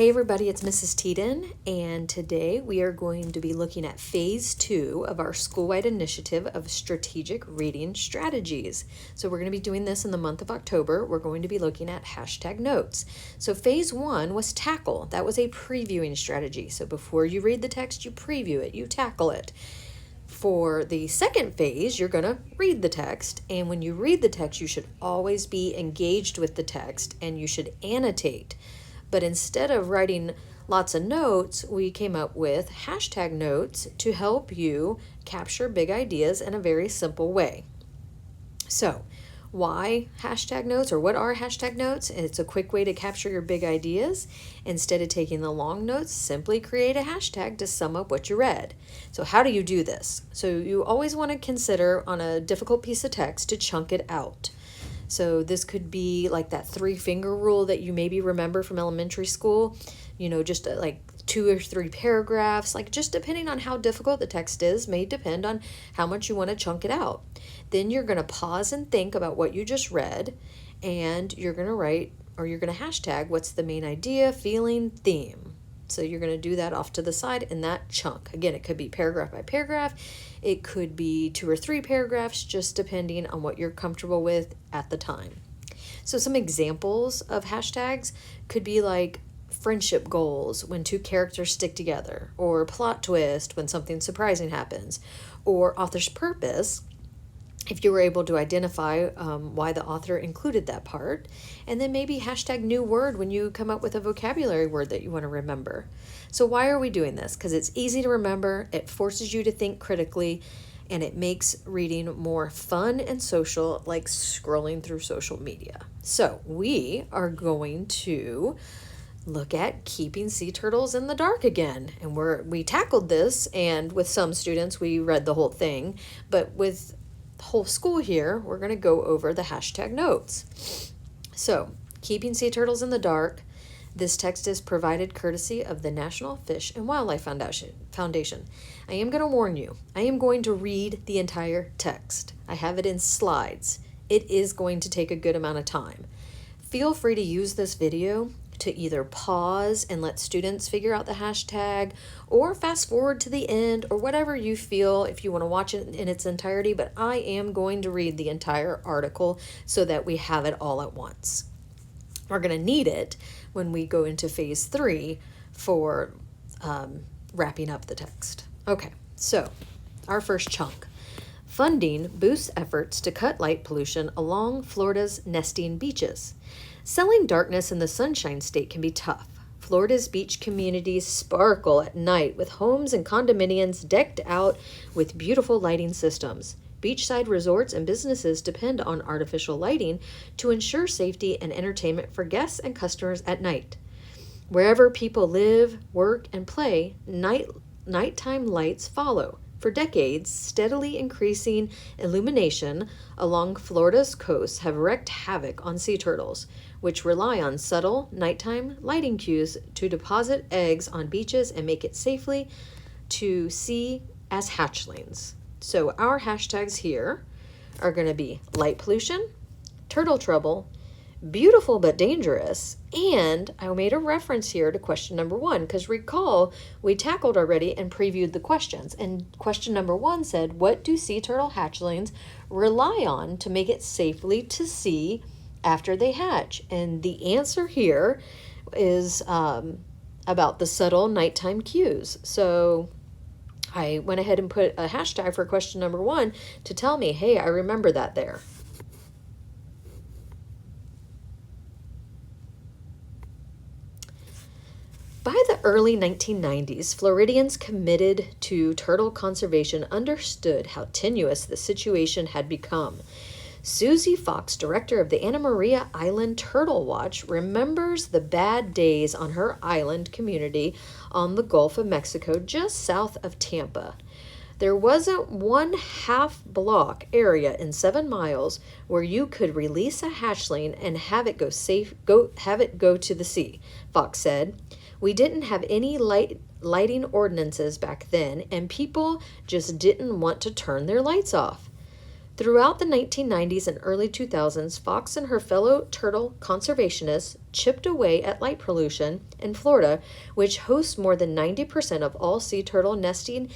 Hey everybody, it's Mrs. Teeden, and today we are going to be looking at Phase 2 of our school-wide initiative of strategic reading strategies. So we're going to be doing this in the month of October. We're going to be looking at hashtag notes. So Phase 1 was tackle. That was a previewing strategy. So before you read the text, you preview it, you tackle it. For the second phase, you're going to read the text, and when you read the text, you should always be engaged with the text, and you should annotate. But instead of writing lots of notes, we came up with hashtag notes to help you capture big ideas in a very simple way. So, why hashtag notes, or what are hashtag notes? It's a quick way to capture your big ideas. Instead of taking the long notes, simply create a hashtag to sum up what you read. So how do you do this? So you always want to consider on a difficult piece of text to chunk it out. So this could be like that 3-finger rule that you maybe remember from elementary school, just like 2 or 3 paragraphs, like just depending on how difficult the text is, may depend on how much you want to chunk it out. Then you're going to pause and think about what you just read, and you're going to write, or you're going to hashtag what's the main idea, feeling, theme. So you're going to do that off to the side in that chunk. Again, it could be paragraph by paragraph. It could be 2 or 3 paragraphs, just depending on what you're comfortable with at the time. So some examples of hashtags could be like friendship goals, when 2 characters stick together, or plot twist, when something surprising happens, or author's purpose, if you were able to identify why the author included that part, and then maybe hashtag new word when you come up with a vocabulary word that you want to remember. So why are we doing this? Because it's easy to remember, it forces you to think critically, and it makes reading more fun and social, like scrolling through social media. So we are going to look at keeping sea turtles in the dark again. And we tackled this, and with some students we read the whole thing, but with whole school here, we're going to go over the hashtag notes. So, keeping sea turtles in the dark. This text is provided courtesy of the National Fish and Wildlife Foundation. I am going to warn you, I am going to read the entire text. I have it in slides. It is going to take a good amount of time. Feel free to use this video to either pause and let students figure out the hashtag, or fast forward to the end, or whatever you feel if you want to watch it in its entirety, but I am going to read the entire article so that we have it all at once. We're going to need it when we go into phase 3 for wrapping up the text. Okay, so our first chunk. Funding boosts efforts to cut light pollution along Florida's nesting beaches. Selling darkness in the Sunshine State can be tough. Florida's beach communities sparkle at night with homes and condominiums decked out with beautiful lighting systems. Beachside resorts and businesses depend on artificial lighting to ensure safety and entertainment for guests and customers at night. Wherever people live, work, and play, nighttime lights follow. For decades, steadily increasing illumination along Florida's coasts have wreaked havoc on sea turtles, which rely on subtle nighttime lighting cues to deposit eggs on beaches and make it safely to see as hatchlings. So our hashtags here are going to be light pollution, turtle trouble, beautiful but dangerous, and I made a reference here to question number 1, because recall we tackled already and previewed the questions, and question number 1 said, what do sea turtle hatchlings rely on to make it safely to see after they hatch? And the answer here is about the subtle nighttime cues. So I went ahead and put a hashtag for question number 1 to tell me, hey, I remember that there. By the early 1990s, Floridians committed to turtle conservation understood how tenuous the situation had become. Susie Fox, director of the Anna Maria Island Turtle Watch, remembers the bad days on her island community on the Gulf of Mexico just south of Tampa. There wasn't one half-block area in 7 miles where you could release a hatchling and have it go to the sea, Fox said. We didn't have any lighting ordinances back then, and people just didn't want to turn their lights off. Throughout the 1990s and early 2000s, Fox and her fellow turtle conservationists chipped away at light pollution in Florida, which hosts more than 90% of all sea turtle nesting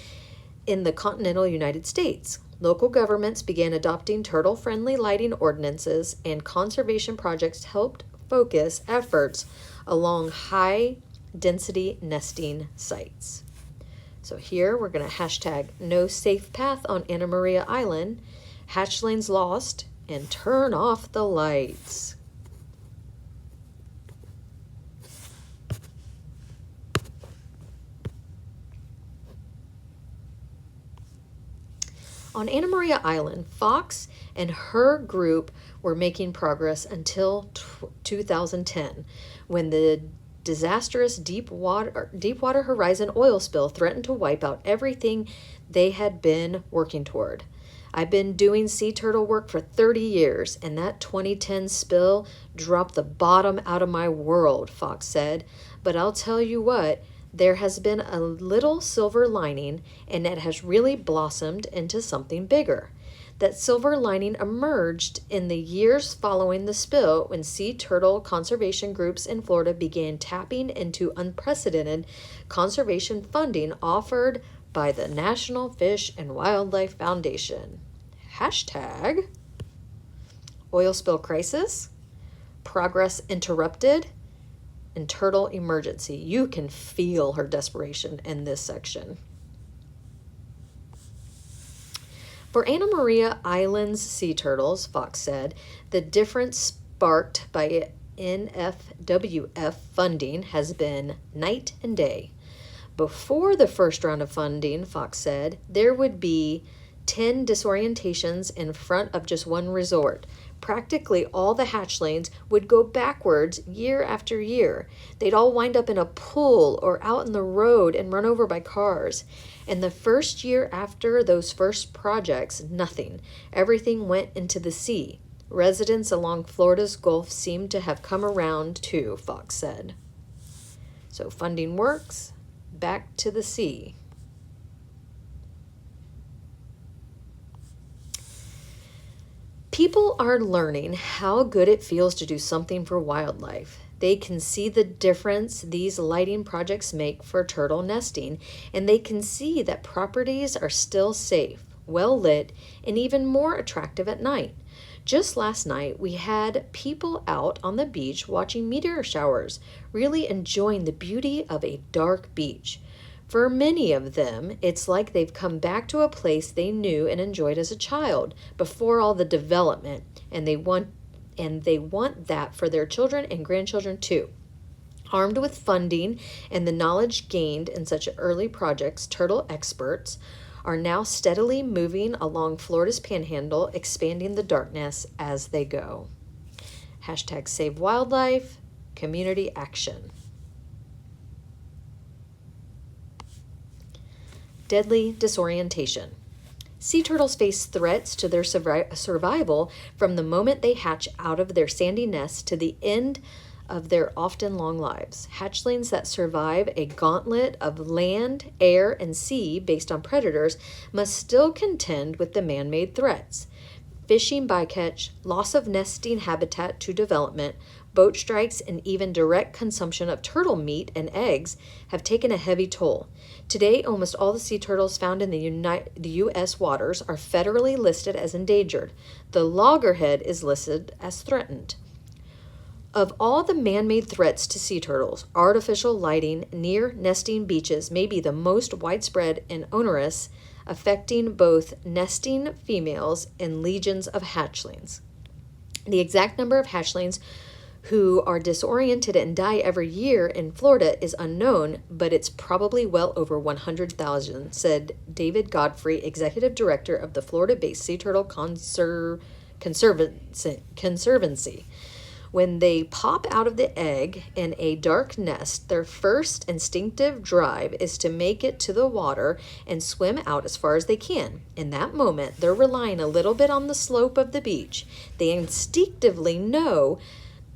in the continental United States. Local governments began adopting turtle-friendly lighting ordinances, and conservation projects helped focus efforts along high-density nesting sites. So here we're going to hashtag no safe path on Anna Maria Island, hatchlings lost, and turn off the lights. On Anna Maria Island, Fox and her group were making progress until 2010, when the disastrous Deepwater Horizon oil spill threatened to wipe out everything they had been working toward. I've been doing sea turtle work for 30 years, and that 2010 spill dropped the bottom out of my world, Fox said. But I'll tell you what, there has been a little silver lining, and it has really blossomed into something bigger. That silver lining emerged in the years following the spill, when sea turtle conservation groups in Florida began tapping into unprecedented conservation funding offered by the National Fish and Wildlife Foundation. Hashtag oil spill crisis, progress interrupted, and turtle emergency. You can feel her desperation in this section. For Anna Maria Island's sea turtles, Fox said, the difference sparked by NFWF funding has been night and day. Before the first round of funding, Fox said, there would be 10 disorientations in front of just one resort. Practically all the hatchlings would go backwards year after year. They'd all wind up in a pool or out in the road and run over by cars. And the first year after those first projects, nothing. Everything went into the sea. Residents along Florida's Gulf seemed to have come around too, Fox said. So funding works, back to the sea. People are learning how good it feels to do something for wildlife. They can see the difference these lighting projects make for turtle nesting, and they can see that properties are still safe, well lit, and even more attractive at night. Just last night, we had people out on the beach watching meteor showers, really enjoying the beauty of a dark beach. For many of them, it's like they've come back to a place they knew and enjoyed as a child, before all the development, and they want that for their children and grandchildren too. Armed with funding and the knowledge gained in such early projects, turtle experts are now steadily moving along Florida's panhandle, expanding the darkness as they go. Hashtag save wildlife, community action. Deadly disorientation. Sea turtles face threats to their survival from the moment they hatch out of their sandy nest to the end of their often long lives. Hatchlings that survive a gauntlet of land, air, and sea based on predators must still contend with the man-made threats. Fishing bycatch, loss of nesting habitat to development, boat strikes, and even direct consumption of turtle meat and eggs have taken a heavy toll. Today, almost all the sea turtles found in the U.S. waters are federally listed as endangered. The loggerhead is listed as threatened. Of all the man-made threats to sea turtles, artificial lighting near nesting beaches may be the most widespread and onerous, affecting both nesting females and legions of hatchlings. The exact number of hatchlings who are disoriented and die every year in Florida is unknown, but it's probably well over 100,000, said David Godfrey, executive director of the Florida-based Sea Turtle Conservancy. When they pop out of the egg in a dark nest, their first instinctive drive is to make it to the water and swim out as far as they can. In that moment, they're relying a little bit on the slope of the beach. They instinctively know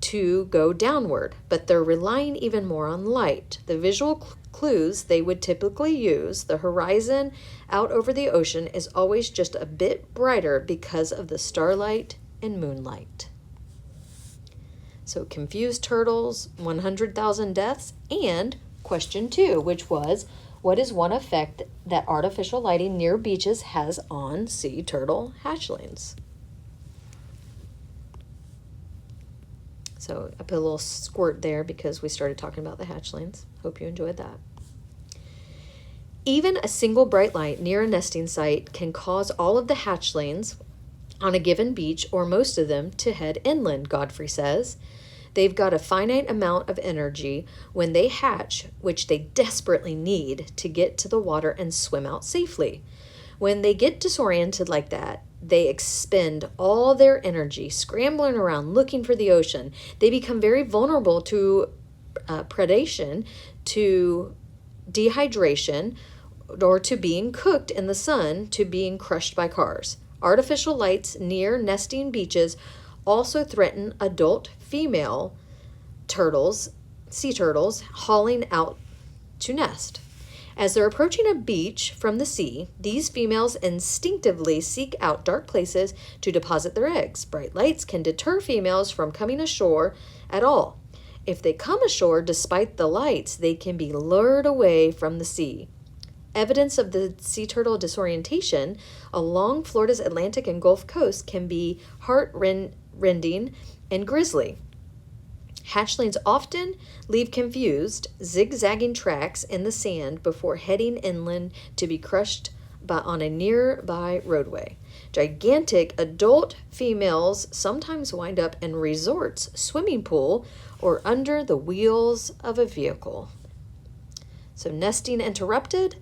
to go downward, but they're relying even more on light. The visual clues they would typically use, the horizon out over the ocean, is always just a bit brighter because of the starlight and moonlight. So confused turtles, 100,000 deaths, and question 2, which was, what is one effect that artificial lighting near beaches has on sea turtle hatchlings? So I put a little squirt there because we started talking about the hatchlings. Hope you enjoyed that. Even a single bright light near a nesting site can cause all of the hatchlings on a given beach, or most of them, to head inland, Godfrey says. They've got a finite amount of energy when they hatch, which they desperately need to get to the water and swim out safely. When they get disoriented like that, they expend all their energy scrambling around looking for the ocean. They become very vulnerable to predation, to dehydration, or to being cooked in the sun, to being crushed by cars. Artificial lights near nesting beaches also threaten adult female turtles, sea turtles, hauling out to nest. As they're approaching a beach from the sea, these females instinctively seek out dark places to deposit their eggs. Bright lights can deter females from coming ashore at all. If they come ashore despite the lights, they can be lured away from the sea. Evidence of the sea turtle disorientation along Florida's Atlantic and Gulf Coast can be heart-rending and grisly. Hatchlings often leave confused, zigzagging tracks in the sand before heading inland to be crushed on a nearby roadway. Gigantic adult females sometimes wind up in resorts, swimming pool, or under the wheels of a vehicle. So nesting interrupted,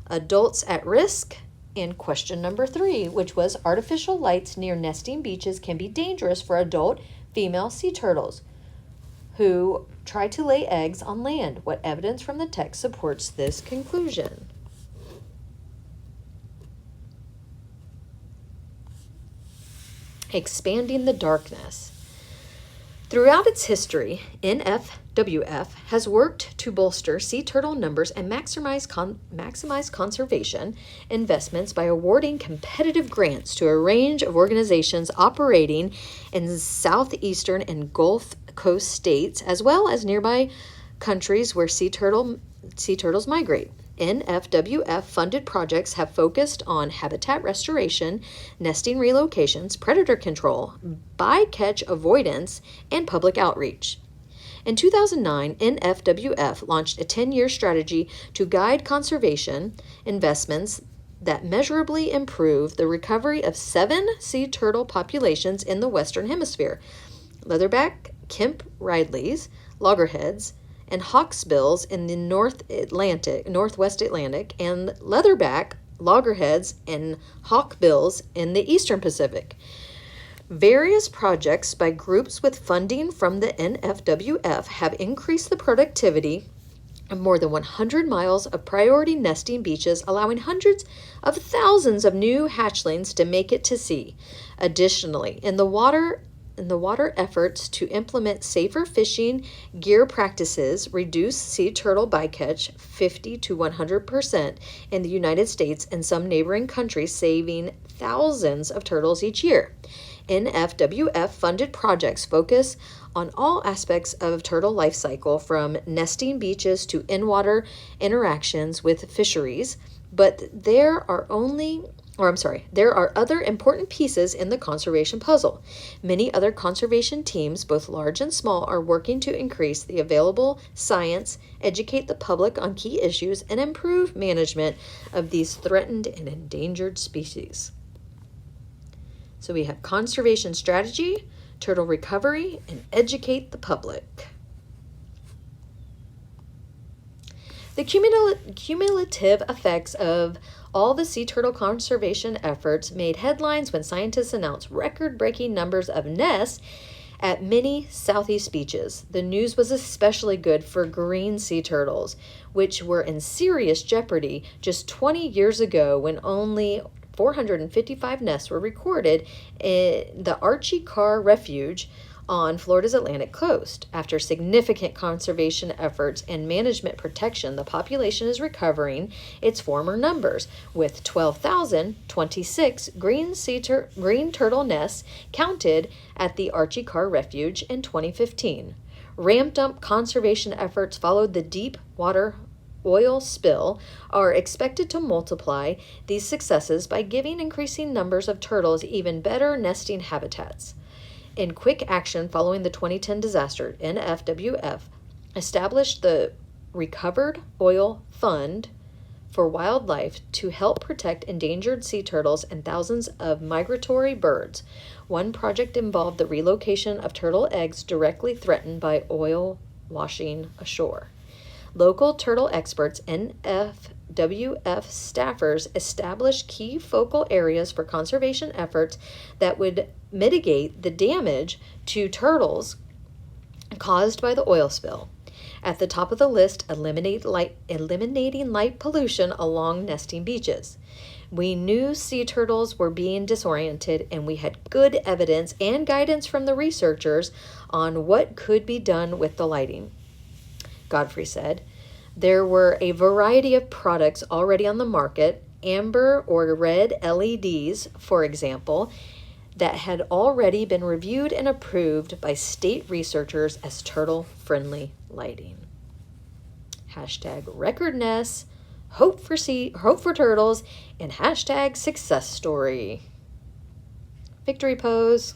adults at risk, and question number 3, which was artificial lights near nesting beaches can be dangerous for adult female sea turtles who try to lay eggs on land. What evidence from the text supports this conclusion? Expanding the darkness. Throughout its history, NFWF has worked to bolster sea turtle numbers and maximize conservation investments by awarding competitive grants to a range of organizations operating in southeastern and Gulf Coast states, as well as nearby countries where sea turtles migrate. NFWF-funded projects have focused on habitat restoration, nesting relocations, predator control, bycatch avoidance, and public outreach. In 2009, NFWF launched a 10-year strategy to guide conservation investments that measurably improve the recovery of 7 sea turtle populations in the Western Hemisphere: leatherback, Kemp Ridleys, loggerheads, and hawksbills in the Northwest Atlantic, and leatherback, loggerheads, and hawkbills in the Eastern Pacific. Various projects by groups with funding from the NFWF have increased the productivity of more than 100 miles of priority nesting beaches, allowing hundreds of thousands of new hatchlings to make it to sea. Additionally, in the water efforts to implement safer fishing gear practices reduce sea turtle bycatch 50 to 100% in the United States and some neighboring countries, saving thousands of turtles each year. NFWF-funded projects focus on all aspects of turtle life cycle, from nesting beaches to in-water interactions with fisheries, but there are other important pieces in the conservation puzzle. Many other conservation teams, both large and small, are working to increase the available science, educate the public on key issues, and improve management of these threatened and endangered species. So we have conservation strategy, turtle recovery, and educate the public. The cumulative effects of all the sea turtle conservation efforts made headlines when scientists announced record-breaking numbers of nests at many southeast beaches. The news was especially good for green sea turtles, which were in serious jeopardy just 20 years ago when only 455 nests were recorded in the Archie Carr Refuge on Florida's Atlantic coast. After significant conservation efforts and management protection, the population is recovering its former numbers, with 12,026 green turtle nests counted at the Archie Carr Refuge in 2015. Ramped up conservation efforts followed the deep water oil spill are expected to multiply these successes by giving increasing numbers of turtles even better nesting habitats. In quick action following the 2010 disaster, NFWF established the Recovered Oil Fund for Wildlife to help protect endangered sea turtles and thousands of migratory birds. One project involved the relocation of turtle eggs directly threatened by oil washing ashore. Local turtle experts, NFWF staffers, established key focal areas for conservation efforts that would mitigate the damage to turtles caused by the oil spill. At the top of the list, eliminating light pollution along nesting beaches. We knew sea turtles were being disoriented, and we had good evidence and guidance from the researchers on what could be done with the lighting. Godfrey said. There were a variety of products already on the market, amber or red LEDs, for example, that had already been reviewed and approved by state researchers as turtle-friendly lighting. Hashtag record nests, hope for turtles, and hashtag success story. Victory pose.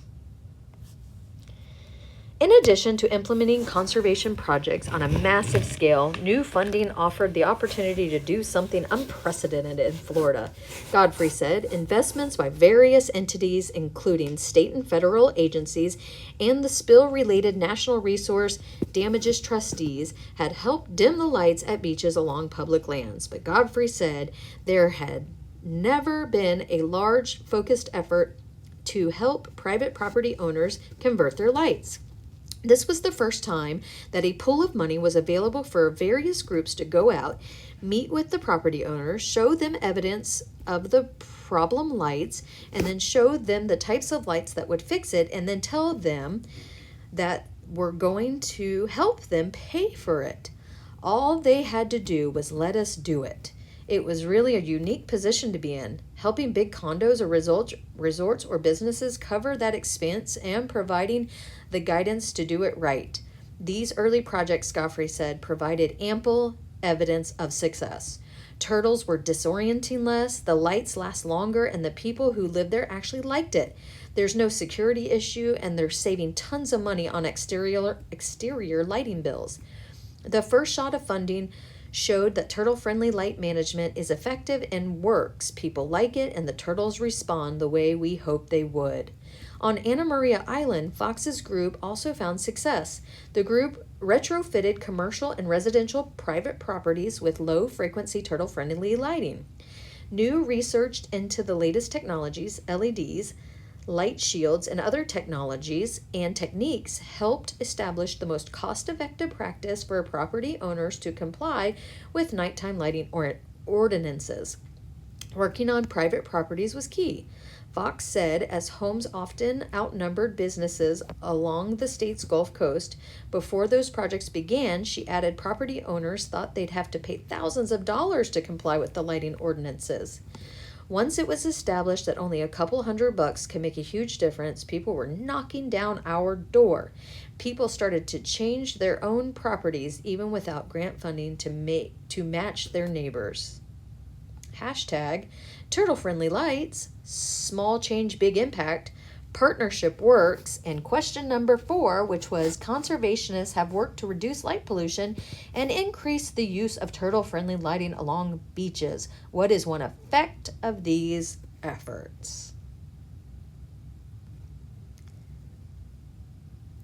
In addition to implementing conservation projects on a massive scale, new funding offered the opportunity to do something unprecedented in Florida. Godfrey said investments by various entities, including state and federal agencies, and the spill-related National Resource Damages trustees had helped dim the lights at beaches along public lands. But Godfrey said there had never been a large, focused effort to help private property owners convert their lights. This was the first time that a pool of money was available for various groups to go out, meet with the property owners, show them evidence of the problem lights, and then show them the types of lights that would fix it, and then tell them that we're going to help them pay for it. All they had to do was let us do it. It was really a unique position to be in, helping big condos or resorts or businesses cover that expense and providing the guidance to do it right. These early projects, Godfrey said, provided ample evidence of success. Turtles were disorienting less, the lights last longer, and the people who lived there actually liked it. There's no security issue, and they're saving tons of money on exterior lighting bills. The first shot of funding showed that turtle-friendly light management is effective and works. People like it, and the turtles respond the way we hoped they would. On Anna Maria Island, Fox's group also found success. The group retrofitted commercial and residential private properties with low-frequency turtle-friendly lighting. New research into the latest technologies, LEDs, light shields, and other technologies and techniques helped establish the most cost-effective practice for property owners to comply with nighttime lighting ordinances. Working on private properties was key. Fox said as homes often outnumbered businesses along the state's Gulf Coast, before those projects began, she added property owners thought they'd have to pay thousands of dollars to comply with the lighting ordinances. Once it was established that only a couple $100 can make a huge difference, people were knocking down our door. People started to change their own properties even without grant funding to match their neighbors. Hashtag turtle-friendly lights, small change, big impact, partnership works, and question number 4, which was conservationists have worked to reduce light pollution and increase the use of turtle-friendly lighting along beaches. What is one effect of these efforts?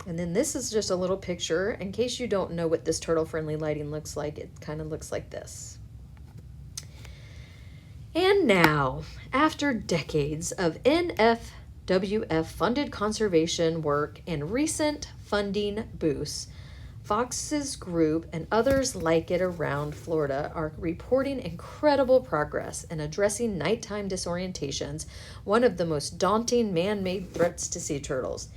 And then this is just a little picture. In case you don't know what this turtle-friendly lighting looks like, it kind of looks like this. And now, after decades of NFWF-funded conservation work and recent funding boosts, Fox's group and others like it around Florida are reporting incredible progress in addressing nighttime disorientations, one of the most daunting man-made threats to sea turtles.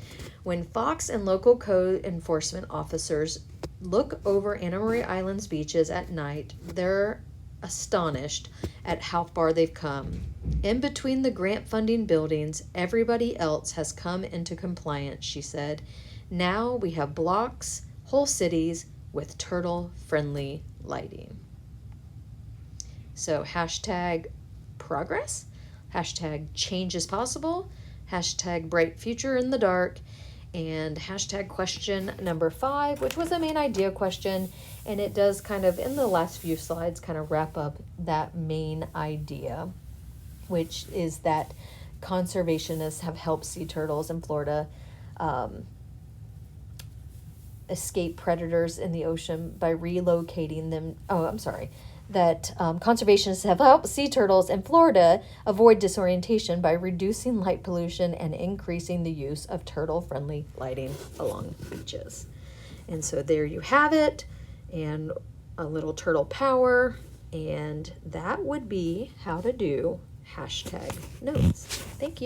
When Fox and local code enforcement officers look over Anna Maria Island's beaches at night, they're astonished at how far they've come. In between the grant funding buildings, everybody else has come into compliance, she said. Now we have blocks, whole cities with turtle-friendly lighting. So hashtag progress, hashtag change is possible, hashtag bright future in the dark, and hashtag question number 5, which was a main idea question, and it does kind of, in the last few slides, kind of wrap up that main idea, which is that conservationists have helped sea turtles in Florida escape predators in the ocean by relocating them. That conservationists have helped sea turtles in Florida avoid disorientation by reducing light pollution and increasing the use of turtle-friendly lighting along beaches. And so there you have it, and a little turtle power, and that would be how to do hashtag notes. Thank you.